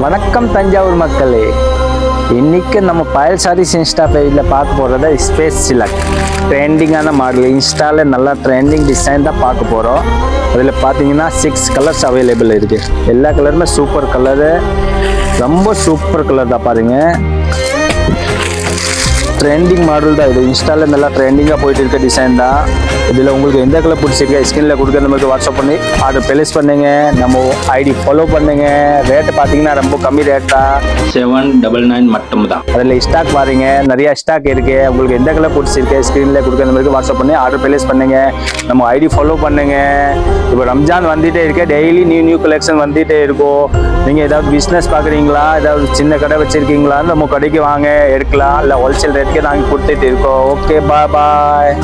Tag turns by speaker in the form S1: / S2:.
S1: வணக்கம் தஞ்சாவூர் மக்களே, இன்னைக்கு நம்ம பயல் சாரீஸ் இன்ஸ்டா பேஜில் பார்க்க போகிறத ஸ்பேஸ் சிலக் ட்ரெண்டிங்கான மாடல். இன்ஸ்டாவில் நல்லா ட்ரெண்டிங் டிசைன் தான் பார்க்க போகிறோம். அதில் பார்த்தீங்கன்னா 6 கலர்ஸ் அவைலபிள் இருக்குது. எல்லா கலருமே சூப்பர் கலரு, ரொம்ப சூப்பர் கலர் தான். பாருங்கள், ட்ரெண்டிங் மாடல் தான் இது. இன்ஸ்டாவில் நல்லா ட்ரெண்டிங்காக போயிட்டு இருக்க டிசைன் தான். இதில் உங்களுக்கு எந்த கலர் பிடிச்சிருக்கா ஸ்க்ரீனில் கொடுக்குற நம்மளுக்கு வாட்ஸ்அப் பண்ணி ஆர்டர் பிளேஸ் பண்ணுங்க. நம்ம ஐடி ஃபாலோ பண்ணுங்க. ரேட்டு பார்த்தீங்கன்னா ரொம்ப கம்மி ரேட் தான், 799 மட்டும் தான். அதில் ஸ்டாக் பாருங்க, நிறைய ஸ்டாக் இருக்கு. உங்களுக்கு எந்த கலர் பிடிச்சிருக்கு ஸ்க்ரீனில் கொடுக்குற நம்மளுக்கு வாட்ஸ்அப் பண்ணி ஆர்டர் பிளேஸ் பண்ணுங்க. நம்ம ஐடி ஃபாலோ பண்ணுங்க. இப்போ ரம்ஜான் வந்துட்டே இருக்கு, டெய்லி நியூ கலெக்ஷன் வந்துட்டே இருக்கும். நீங்கள் ஏதாவது பிஸ்னஸ் பார்க்குறீங்களா, ஏதாவது சின்ன கடை வச்சுருக்கீங்களா, நம்ம கடைக்கு வாங்க எடுக்கலாம். இல்லை ஹோல்சேல் ரேட்டுக்கே நாங்கள் கொடுத்துட்டு இருக்கோம். ஓகே, பாய்.